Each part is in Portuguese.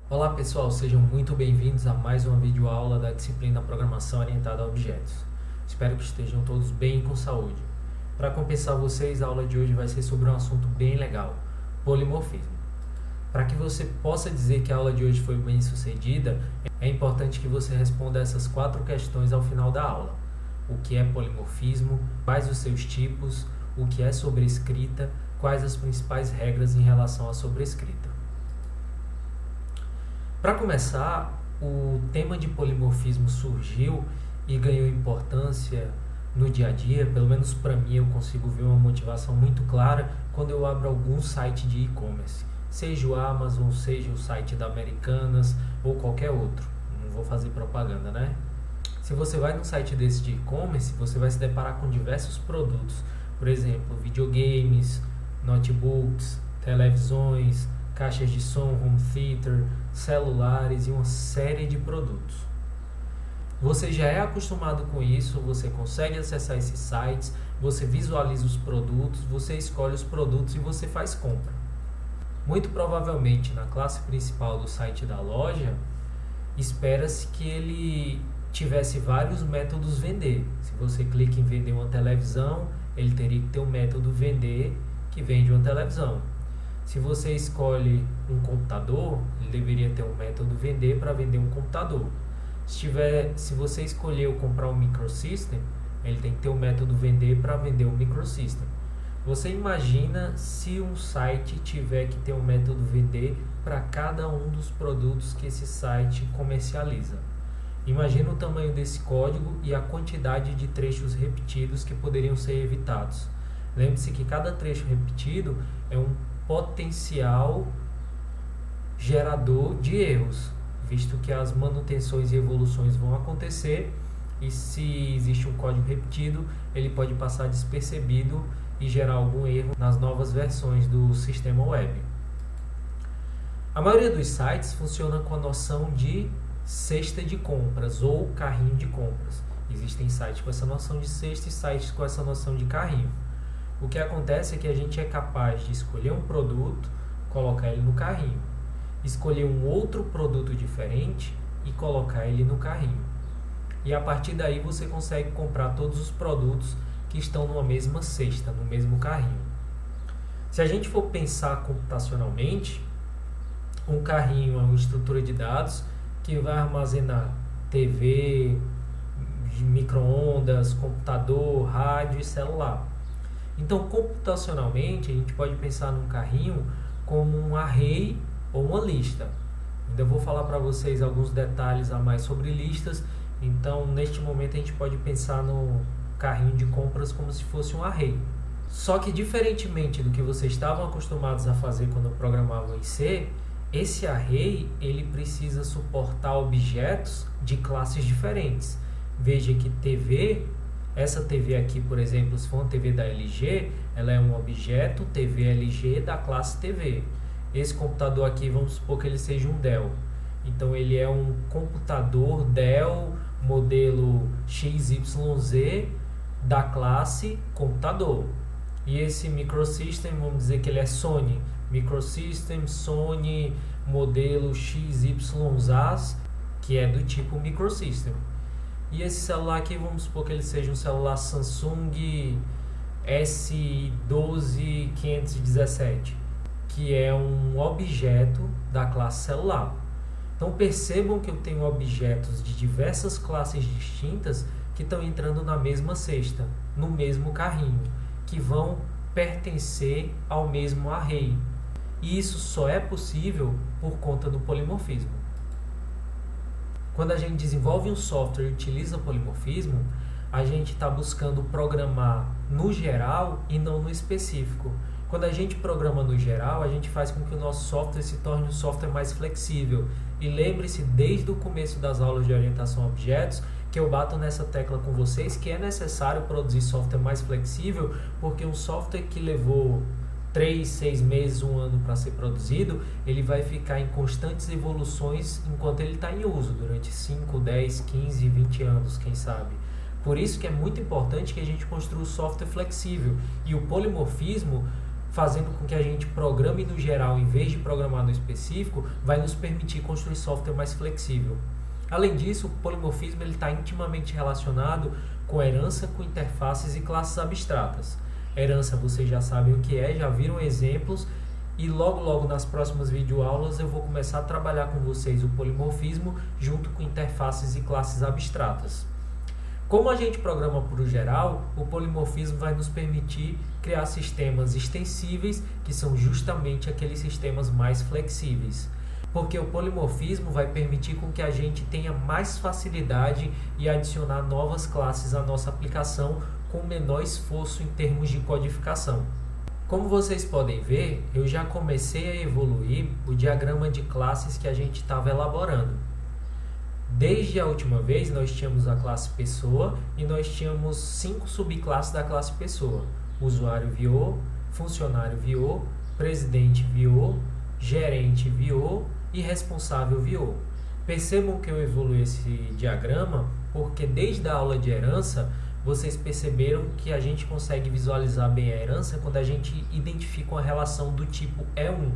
Olá pessoal, sejam muito bem-vindos a mais uma videoaula da disciplina Programação Orientada a Objetos. Espero que estejam todos bem e com saúde. Para compensar vocês, a aula de hoje vai ser sobre um assunto bem legal, polimorfismo. Para que você possa dizer que a aula de hoje foi bem sucedida, é importante que você responda essas 4 questões ao final da aula. O que é polimorfismo, quais os seus tipos, o que é sobrescrita, quais as principais regras em relação à sobrescrita. Para começar, o tema de polimorfismo surgiu e ganhou importância no dia a dia. Pelo menos para mim, eu consigo ver uma motivação muito clara quando eu abro algum site de e-commerce, seja o Amazon, seja o site da Americanas ou qualquer outro. Não vou fazer propaganda, né? Se você vai num site desse de e-commerce, você vai se deparar com diversos produtos, por exemplo, videogames, notebooks, televisões, caixas de som, home theater, celulares e uma série de produtos. Você já é acostumado com isso, você consegue acessar esses sites, você visualiza os produtos, você escolhe os produtos e você faz compra. Muito provavelmente na classe principal do site da loja, espera-se que ele tivesse vários métodos vender. Se você clica em vender uma televisão, ele teria que ter um método vender que vende uma televisão. Se você escolhe um computador, ele deveria ter um método vender para vender um computador. Se você escolheu comprar um microsystem, ele tem que ter um método vender para vender um microsystem. Você imagina se um site tiver que ter um método vender para cada um dos produtos que esse site comercializa. Imagina o tamanho desse código e a quantidade de trechos repetidos que poderiam ser evitados. Lembre-se que cada trecho repetido é um potencial gerador de erros, visto que as manutenções e evoluções vão acontecer e se existe um código repetido, ele pode passar despercebido e gerar algum erro nas novas versões do sistema web. A maioria dos sites funciona com a noção de cesta de compras ou carrinho de compras. Existem sites com essa noção de cesta e sites com essa noção de carrinho. O que acontece é que a gente é capaz de escolher um produto, colocar ele no carrinho, escolher um outro produto diferente e colocar ele no carrinho. E a partir daí você consegue comprar todos os produtos que estão numa mesma cesta, no mesmo carrinho. Se a gente for pensar computacionalmente, um carrinho é uma estrutura de dados que vai armazenar TV, micro-ondas, computador, rádio e celular. Então, computacionalmente, a gente pode pensar num carrinho como um array ou uma lista. Ainda vou falar para vocês alguns detalhes a mais sobre listas. Então, neste momento, a gente pode pensar no carrinho de compras como se fosse um array. Só que, diferentemente do que vocês estavam acostumados a fazer quando programavam em C, esse array ele precisa suportar objetos de classes diferentes. Veja que essa TV aqui, por exemplo, se for uma TV da LG, ela é um objeto TV LG da classe TV. Esse computador aqui, vamos supor que ele seja um Dell. Então, ele é um computador Dell modelo XYZ da classe computador. E esse microsystem, vamos dizer que ele é Sony. Microsystem Sony modelo XYZ, que é do tipo microsystem. E esse celular aqui, vamos supor que ele seja um celular Samsung S12517, que é um objeto da classe celular. Então percebam que eu tenho objetos de diversas classes distintas que estão entrando na mesma cesta, no mesmo carrinho, que vão pertencer ao mesmo array. E isso só é possível por conta do polimorfismo. Quando a gente desenvolve um software e utiliza polimorfismo, a gente está buscando programar no geral e não no específico. Quando a gente programa no geral, a gente faz com que o nosso software se torne um software mais flexível. E lembre-se, desde o começo das aulas de orientação a objetos, que eu bato nessa tecla com vocês, que é necessário produzir software mais flexível, porque um software que levou 3, 6 meses, 1 ano para ser produzido, ele vai ficar em constantes evoluções enquanto ele está em uso, durante 5, 10, 15, 20 anos, quem sabe. Por isso que é muito importante que a gente construa o software flexível. E o polimorfismo fazendo com que a gente programe no geral em vez de programar no específico, vai nos permitir construir software mais flexível. Além disso, o polimorfismo está intimamente relacionado com herança, com interfaces e classes abstratas. Herança vocês já sabem o que é, já viram exemplos, e logo nas próximas videoaulas eu vou começar a trabalhar com vocês o polimorfismo junto com interfaces e classes abstratas. Como a gente programa para o geral, o polimorfismo vai nos permitir criar sistemas extensíveis, que são justamente aqueles sistemas mais flexíveis. Porque o polimorfismo vai permitir com que a gente tenha mais facilidade e adicionar novas classes à nossa aplicação com menor esforço em termos de codificação. Como vocês podem ver, eu já comecei a evoluir o diagrama de classes que a gente estava elaborando. Desde a última vez, nós tínhamos a classe pessoa e nós tínhamos 5 subclasses da classe pessoa. Usuário VO, funcionário VO, presidente VO, gerente VO e responsável VO. Percebam que eu evoluí esse diagrama porque desde a aula de herança, vocês perceberam que a gente consegue visualizar bem a herança quando a gente identifica uma relação do tipo E1.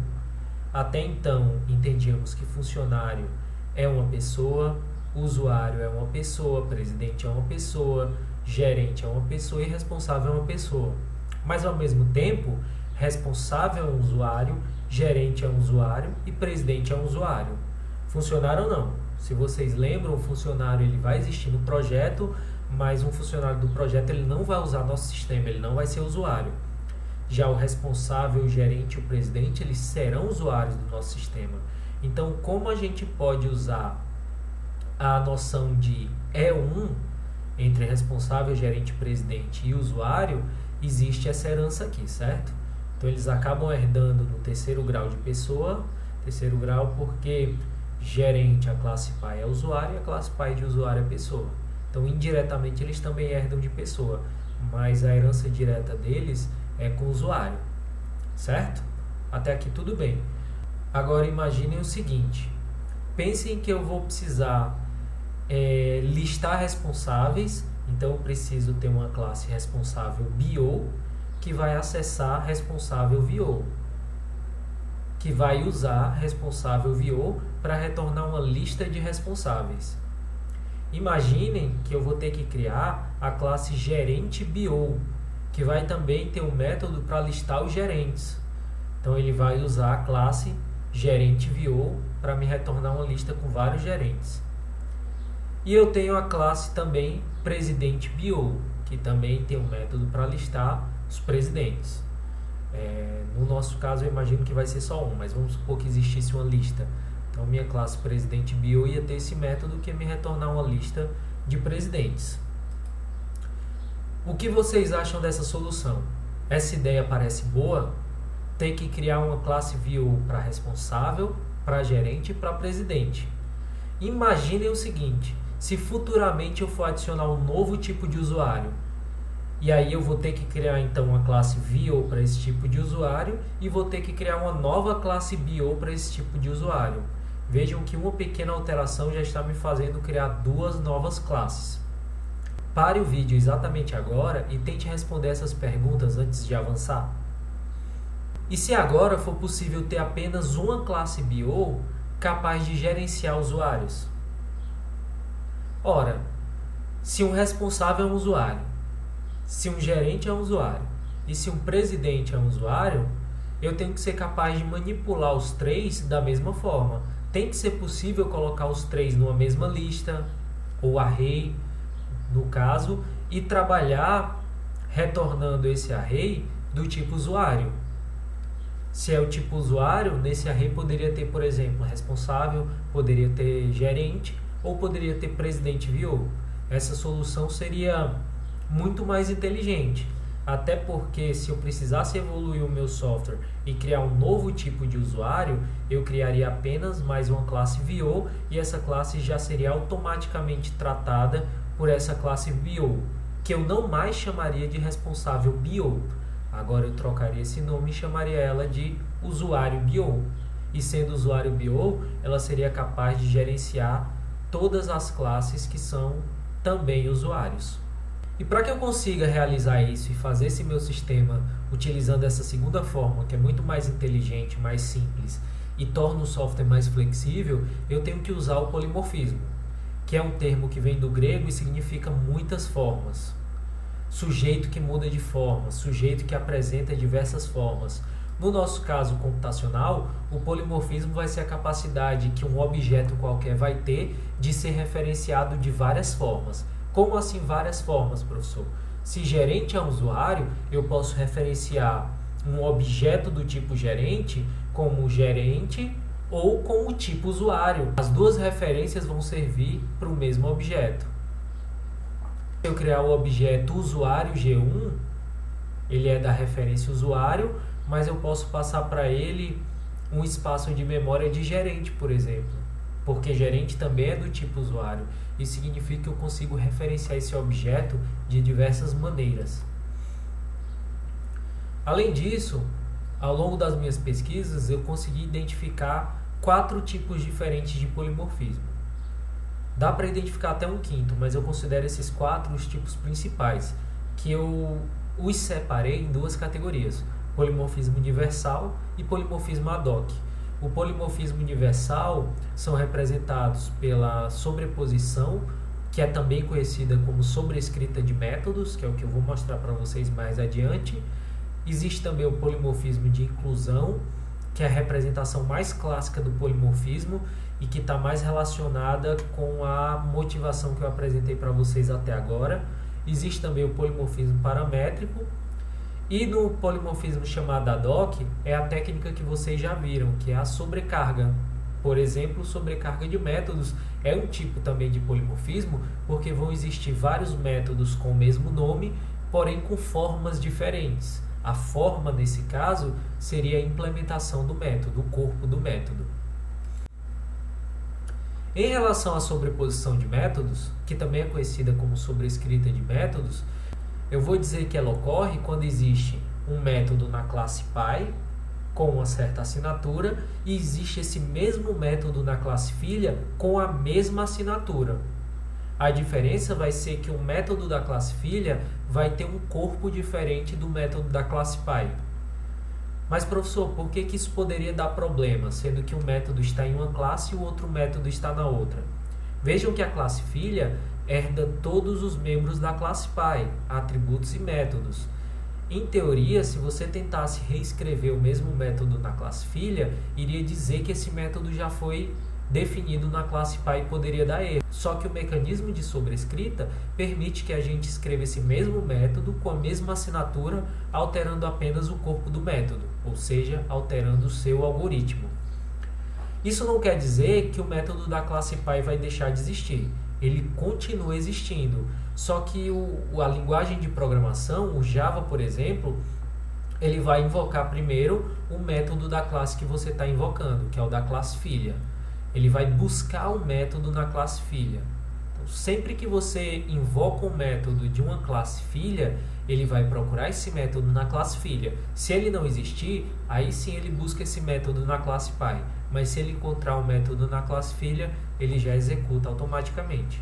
Até então, entendíamos que funcionário é uma pessoa, usuário é uma pessoa, presidente é uma pessoa, gerente é uma pessoa e responsável é uma pessoa. Mas ao mesmo tempo, responsável é um usuário, gerente é um usuário e presidente é um usuário. Funcionário não. Se vocês lembram, o funcionário ele vai existir no projeto, mas um funcionário do projeto ele não vai usar nosso sistema, ele não vai ser usuário. Já o responsável, o gerente e o presidente, eles serão usuários do nosso sistema. Então, como a gente pode usar a noção de E1 entre responsável, gerente, presidente e usuário, existe essa herança aqui, certo? Então, eles acabam herdando no terceiro grau de pessoa, terceiro grau porque gerente, a classe pai é usuário e a classe pai de usuário é pessoa. Então, indiretamente, eles também herdam de pessoa, mas a herança direta deles é com o usuário, certo? Até aqui tudo bem. Agora, imaginem o seguinte, pensem que eu vou precisar listar responsáveis, então eu preciso ter uma classe responsável BO, que vai acessar responsável VO, que vai usar responsável VO para retornar uma lista de responsáveis. Imaginem que eu vou ter que criar a classe gerente BO, que vai também ter um método para listar os gerentes. Então ele vai usar a classe gerente VO para me retornar uma lista com vários gerentes. E eu tenho a classe também presidente BO, que também tem um método para listar os presidentes. No nosso caso eu imagino que vai ser só um, mas vamos supor que existisse uma lista. Então, minha classe presidente BO ia ter esse método que ia me retornar uma lista de presidentes. O que vocês acham dessa solução? Essa ideia parece boa? Tem que criar uma classe VO para responsável, para gerente e para presidente. Imaginem o seguinte, se futuramente eu for adicionar um novo tipo de usuário, e aí eu vou ter que criar então uma classe VO para esse tipo de usuário e vou ter que criar uma nova classe BO para esse tipo de usuário. Vejam que uma pequena alteração já está me fazendo criar 2 novas classes. Pare o vídeo exatamente agora e tente responder essas perguntas antes de avançar. E se agora for possível ter apenas uma classe BO capaz de gerenciar usuários? Ora, se um responsável é um usuário, se um gerente é um usuário e se um presidente é um usuário, eu tenho que ser capaz de manipular os 3 da mesma forma. Tem que ser possível colocar os 3 numa mesma lista, ou array, no caso, e trabalhar retornando esse array do tipo usuário. Se é o tipo usuário, nesse array poderia ter, por exemplo, responsável, poderia ter gerente, ou poderia ter presidente VO. Essa solução seria muito mais inteligente. Até porque se eu precisasse evoluir o meu software e criar um novo tipo de usuário, eu criaria apenas mais uma classe VO e essa classe já seria automaticamente tratada por essa classe BO, que eu não mais chamaria de responsável BO. Agora eu trocaria esse nome e chamaria ela de usuário BO. E sendo usuário BO, ela seria capaz de gerenciar todas as classes que são também usuários. E para que eu consiga realizar isso e fazer esse meu sistema utilizando essa segunda forma, que é muito mais inteligente, mais simples e torna o software mais flexível, eu tenho que usar o polimorfismo, que é um termo que vem do grego e significa muitas formas. Sujeito que muda de forma, sujeito que apresenta diversas formas. No nosso caso computacional, o polimorfismo vai ser a capacidade que um objeto qualquer vai ter de ser referenciado de várias formas. Como assim várias formas, professor? Se gerente é um usuário, eu posso referenciar um objeto do tipo gerente como gerente ou como tipo usuário. As duas referências vão servir para o mesmo objeto. Se eu criar o objeto usuário G1, ele é da referência usuário, mas eu posso passar para ele um espaço de memória de gerente, por exemplo, porque gerente também é do tipo usuário. Isso significa que eu consigo referenciar esse objeto de diversas maneiras. Além disso, ao longo das minhas pesquisas, eu consegui identificar 4 tipos diferentes de polimorfismo. Dá para identificar até um quinto, mas eu considero esses 4 os tipos principais, que eu os separei em 2 categorias: polimorfismo universal e polimorfismo ad hoc. O polimorfismo universal são representados pela sobreposição, que é também conhecida como sobrescrita de métodos, que é o que eu vou mostrar para vocês mais adiante. Existe também o polimorfismo de inclusão, que é a representação mais clássica do polimorfismo e que está mais relacionada com a motivação que eu apresentei para vocês até agora. Existe também o polimorfismo paramétrico. E no polimorfismo chamado ad hoc, é a técnica que vocês já viram, que é a sobrecarga. Por exemplo, sobrecarga de métodos é um tipo também de polimorfismo, porque vão existir vários métodos com o mesmo nome, porém com formas diferentes. A forma, nesse caso, seria a implementação do método, o corpo do método. Em relação à sobreposição de métodos, que também é conhecida como sobrescrita de métodos, eu vou dizer que ela ocorre quando existe um método na classe pai com uma certa assinatura e existe esse mesmo método na classe filha com a mesma assinatura. A diferença vai ser que o método da classe filha vai ter um corpo diferente do método da classe pai. Mas, professor, por que isso poderia dar problema, sendo que um método está em uma classe e o outro método está na outra? Vejam que a classe filha herda todos os membros da classe pai, atributos e métodos. Em teoria, se você tentasse reescrever o mesmo método na classe filha, iria dizer que esse método já foi definido na classe pai e poderia dar erro. Só que o mecanismo de sobrescrita permite que a gente escreva esse mesmo método com a mesma assinatura, alterando apenas o corpo do método, ou seja, alterando o seu algoritmo. Isso não quer dizer que o método da classe pai vai deixar de existir. Ele continua existindo, só que a linguagem de programação, o Java, por exemplo, ele vai invocar primeiro o método da classe que você está invocando, que é o da classe filha. Ele vai buscar o método na classe filha. Então, sempre que você invoca um método de uma classe filha, ele vai procurar esse método na classe filha. Se ele não existir, aí sim ele busca esse método na classe pai. Mas se ele encontrar o método na classe filha, ele já executa automaticamente.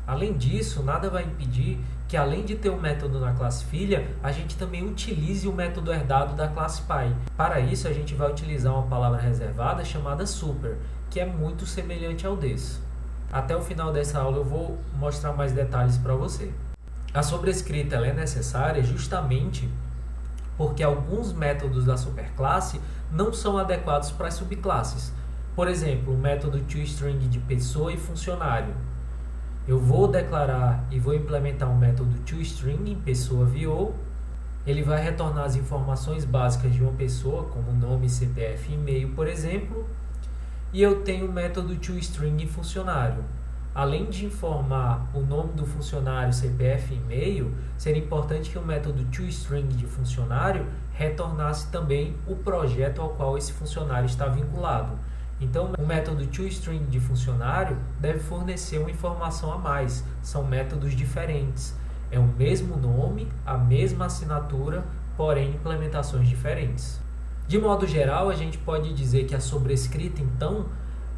Além disso, nada vai impedir que, além de ter um método na classe filha, a gente também utilize o método herdado da classe pai. Para isso, a gente vai utilizar uma palavra reservada chamada super, que é muito semelhante ao desse. Até o final dessa aula eu vou mostrar mais detalhes para você. A sobrescrita ela é necessária justamente porque alguns métodos da superclasse não são adequados para as subclasses. Por exemplo, o método toString de pessoa e funcionário. Eu vou declarar e vou implementar um método toString em pessoa_vo. Ele vai retornar as informações básicas de uma pessoa, como nome, CPF e e-mail, por exemplo. E eu tenho o método toString em funcionário. Além de informar o nome do funcionário, CPF e e-mail, seria importante que o método toString de funcionário retornasse também o projeto ao qual esse funcionário está vinculado. Então, o método toString de funcionário deve fornecer uma informação a mais. São métodos diferentes. É o mesmo nome, a mesma assinatura, porém implementações diferentes. De modo geral, a gente pode dizer que a sobrescrita, então,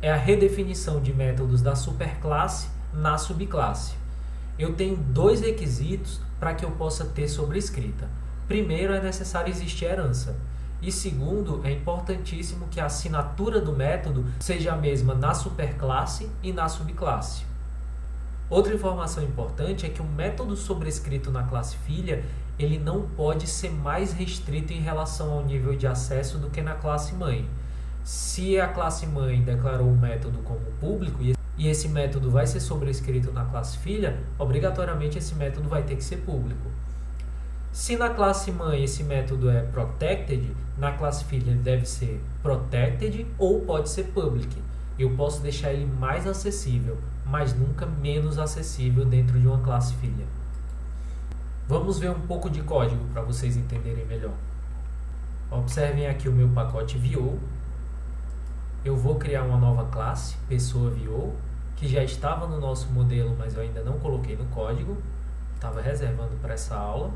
é a redefinição de métodos da superclasse na subclasse. Eu tenho dois requisitos para que eu possa ter sobrescrita. Primeiro, é necessário existir herança. E segundo, é importantíssimo que a assinatura do método seja a mesma na superclasse e na subclasse. Outra informação importante é que o método sobrescrito na classe filha, ele não pode ser mais restrito em relação ao nível de acesso do que na classe mãe. Se a classe mãe declarou o método como público e esse método vai ser sobrescrito na classe filha, obrigatoriamente esse método vai ter que ser público. Se na classe mãe esse método é protected, na classe filha ele deve ser protected ou pode ser public. Eu posso deixar ele mais acessível, mas nunca menos acessível dentro de uma classe filha. Vamos ver um pouco de código para vocês entenderem melhor. Observem aqui o meu pacote VO. Eu vou criar uma nova classe, pessoa VO, que já estava no nosso modelo, mas eu ainda não coloquei no código. Estava reservando para essa aula.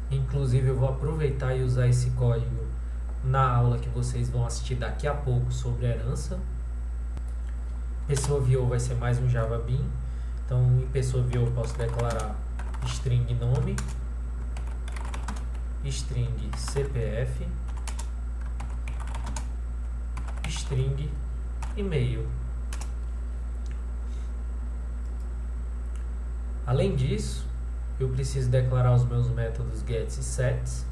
Inclusive eu vou aproveitar e usar esse código na aula que vocês vão assistir daqui a pouco sobre herança. Pessoa VO vai ser mais um Java Bean. Então em pessoa VO eu posso declarar string nome, string CPF, string e-mail. Além disso, eu preciso declarar os meus métodos gets e sets.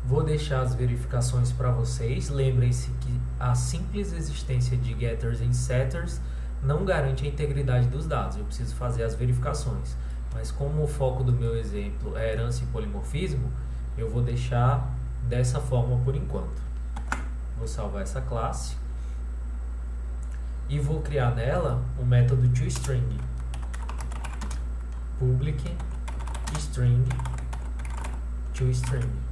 Vou deixar as verificações para vocês. Lembrem-se que a simples existência de getters e setters não garante a integridade dos dados. Eu preciso fazer as verificações. Mas como o foco do meu exemplo é herança e polimorfismo, eu vou deixar dessa forma por enquanto. Vou salvar essa classe e vou criar nela o método toString, public string toString.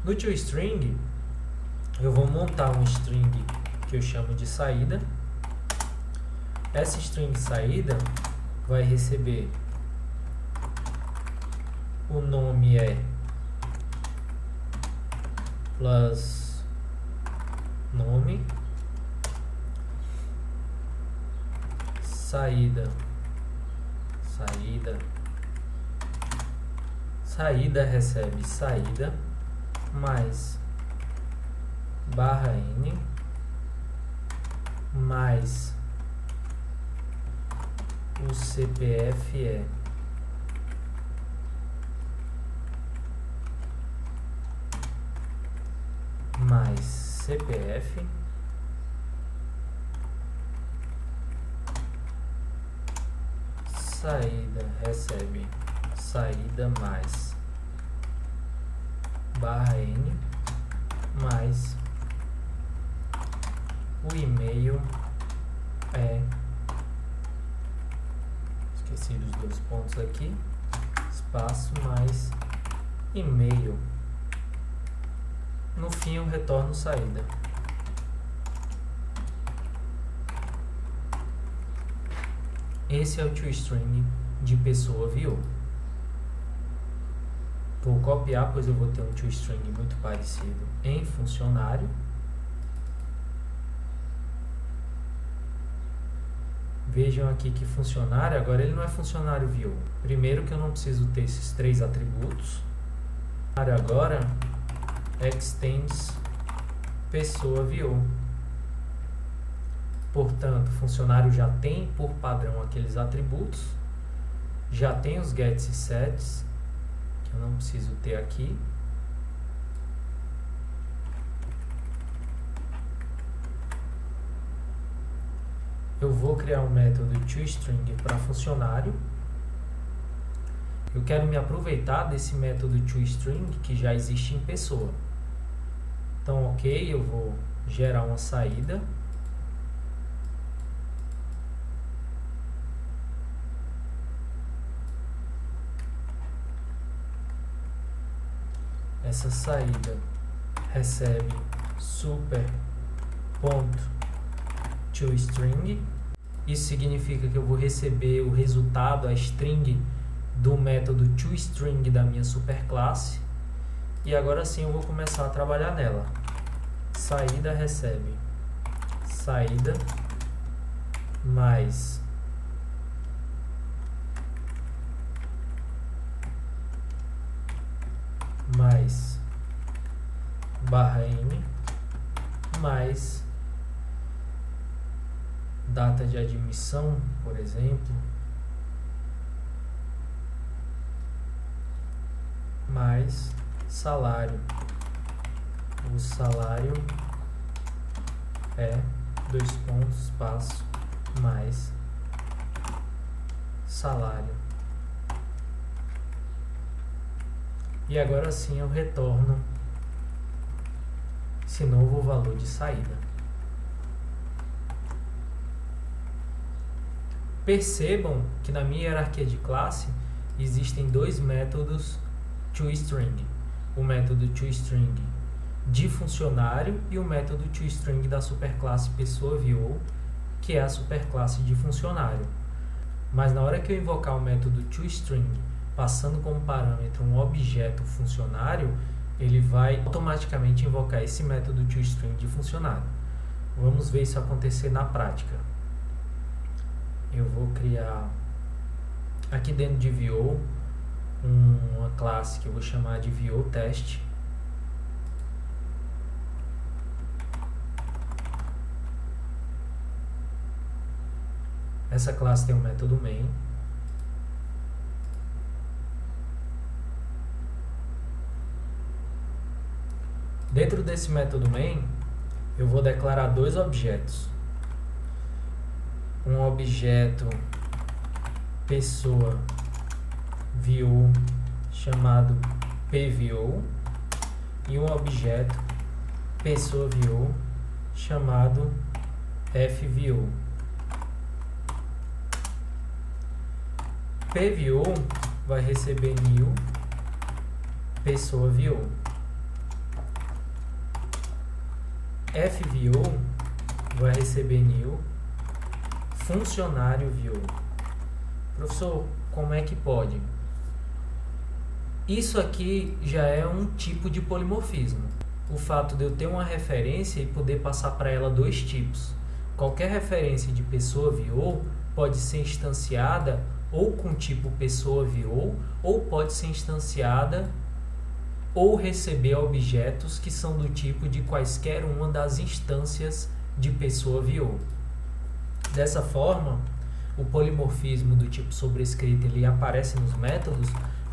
No toString eu vou montar um string que eu chamo de saída. Essa string saída vai receber o nome plus nome, saída recebe saída mais barra n mais o CPF mais CPF saída recebe saída mais barra n mais o e-mail esqueci dos dois pontos aqui, espaço mais e-mail. No fim eu retorno saída. Esse é o toString de pessoa VO. Vou copiar, pois eu vou ter um toString muito parecido em funcionário. Vejam aqui que funcionário, agora ele não é funcionário VO. Primeiro que eu não preciso ter esses três atributos. Agora extends pessoa VO. Portanto, o funcionário já tem por padrão aqueles atributos, já tem os gets e sets, que eu não preciso ter aqui. Eu vou criar um método toString para funcionário. Eu quero me aproveitar desse método toString que já existe em pessoa. Então, ok, eu vou gerar uma saída. Essa saída recebe super.toString. Isso significa que eu vou receber o resultado, a string do método toString da minha superclasse. E agora sim eu vou começar a trabalhar nela. Saída recebe saída mais barra n mais data de admissão, por exemplo, mais salário. O salário é espaço mais salário. E agora sim eu retorno esse novo valor de saída. Percebam que na minha hierarquia de classe existem dois métodos toString. O método toString de funcionário e o método toString da superclasse pessoa_VO, que é a superclasse de funcionário. Mas na hora que eu invocar o método toString, passando como parâmetro um objeto funcionário, ele vai automaticamente invocar esse método toString de funcionário. Vamos ver isso acontecer na prática. Eu vou criar aqui dentro de VO uma classe que eu vou chamar de VOTest. Essa classe tem um método main. Dentro desse método main, eu vou declarar dois objetos. Um objeto pessoa VO chamado PVO e um objeto pessoa VO chamado FVO. PVO vai receber new pessoa VO. FVO vai receber new funcionário VO. Professor, como é que pode? Isso aqui já é um tipo de polimorfismo. O fato de eu ter uma referência e poder passar para ela dois tipos. Qualquer referência de pessoa VO pode ser instanciada ou com tipo pessoa VO, ou pode ser instanciada ou receber objetos que são do tipo de quaisquer uma das instâncias de pessoa VO. Dessa forma, o polimorfismo do tipo sobrescrito ele aparece nos métodos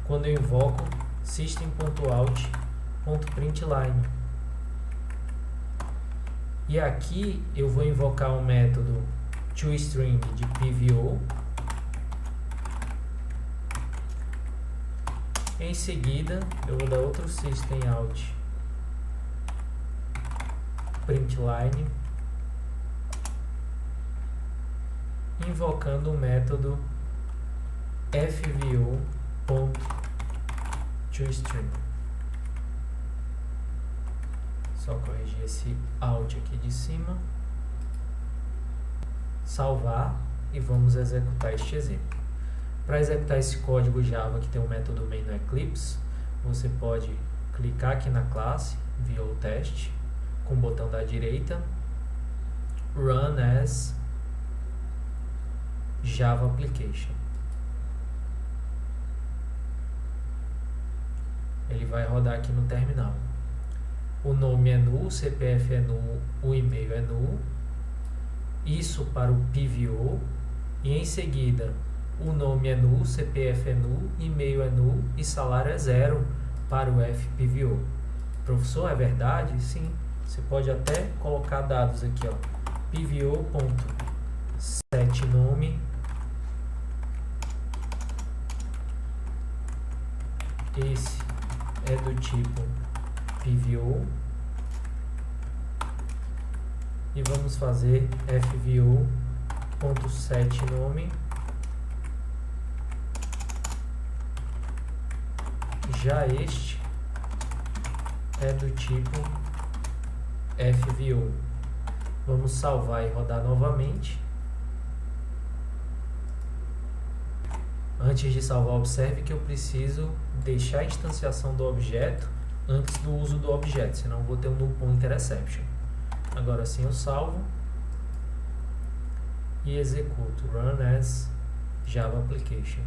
quando eu invoco system.out.println. E aqui eu vou invocar o método toString de PVO. Em seguida, eu vou dar outro system.out.println, invocando o método fvo.toString. Só corrigir esse out aqui de cima, salvar e vamos executar este exemplo. Para executar esse código Java que tem um método main no Eclipse, você pode clicar aqui na classe VOTest com o botão da direita, Run as Java Application. Ele vai rodar aqui no terminal. O nome é null, o CPF é null, o e-mail é null. Isso para o PVO. E em seguida, o nome é null, CPF é null, e-mail é null e salário é 0 para o FPVO. Professor, é verdade? Sim. Você pode até colocar dados aqui, ó. PVO.setNome. Esse é do tipo PVO. E vamos fazer FVO.setNome. Já este é do tipo FVO. Vamos salvar e rodar novamente. Antes de salvar, observe que eu preciso deixar a instanciação do objeto antes do uso do objeto, senão eu vou ter um null pointer exception. Agora sim eu salvo e executo run as Java application.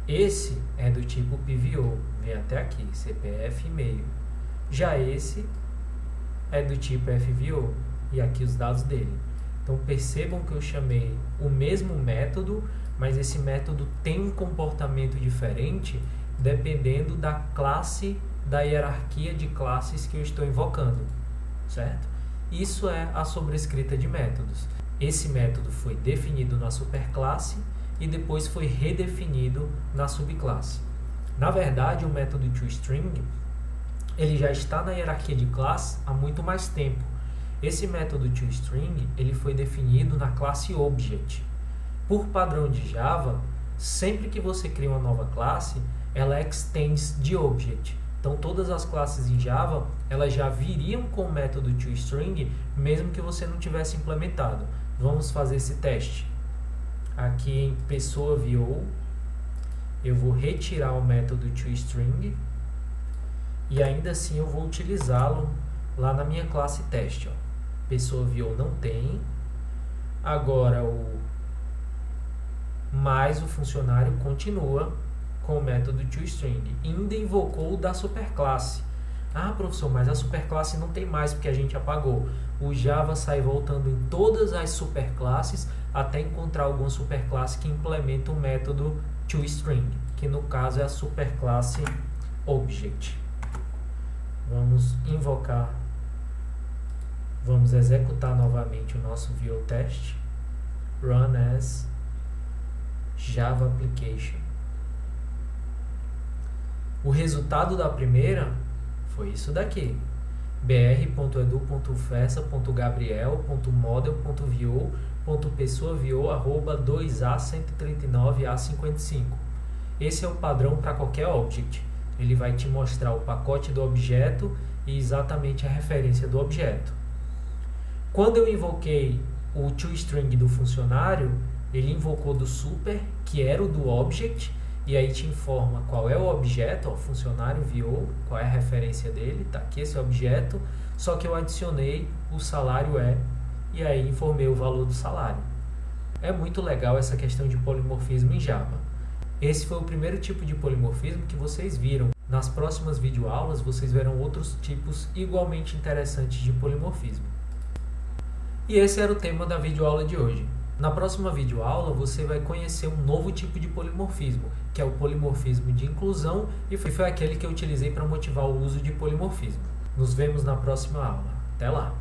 Esse é do tipo PVO, vem até aqui, CPF e e-mail. Já esse é do tipo FVO, e aqui os dados dele. Então percebam que eu chamei o mesmo método, mas esse método tem um comportamento diferente dependendo da classe, da hierarquia de classes que eu estou invocando, certo? Isso é a sobrescrita de métodos. Esse método foi definido na superclasse e depois foi redefinido na subclasse. Na verdade, o método toString ele já está na hierarquia de classe há muito mais tempo. Esse método toString ele foi definido na classe Object. Por padrão de Java, sempre que você cria uma nova classe, ela extends de Object. Então, todas as classes em Java, elas já viriam com o método toString, mesmo que você não tivesse implementado. Vamos fazer esse teste. Aqui em PessoaView, eu vou retirar o método toString e ainda assim eu vou utilizá-lo lá na minha classe teste. Ó. PessoaView não tem. Agora mas o funcionário continua com o método toString. Ainda invocou o da superclasse. Ah, professor, mas a superclasse não tem mais porque a gente apagou. O Java sai voltando em todas as superclasses até encontrar alguma superclasse que implementa o método toString, que no caso é a superclasse Object. Vamos invocar, vamos executar novamente o nosso VO test, run as Java application. O resultado da primeira foi isso daqui: br.edu.fessa.gabriel.model.vo.pessoavio@2a139a55. Esse é o padrão para qualquer object. Ele vai te mostrar o pacote do objeto e exatamente a referência do objeto. Quando eu invoquei o toString do funcionário, ele invocou do super, que era o do object, e aí te informa qual é o objeto, ó, funcionário VO, qual é a referência dele, tá aqui esse objeto, só que eu adicionei o salário e aí informei o valor do salário. É muito legal essa questão de polimorfismo em Java. Esse foi o primeiro tipo de polimorfismo que vocês viram. Nas próximas videoaulas vocês verão outros tipos igualmente interessantes de polimorfismo. E esse era o tema da videoaula de hoje. Na próxima videoaula você vai conhecer um novo tipo de polimorfismo, que é o polimorfismo de inclusão, e foi aquele que eu utilizei para motivar o uso de polimorfismo. Nos vemos na próxima aula. Até lá!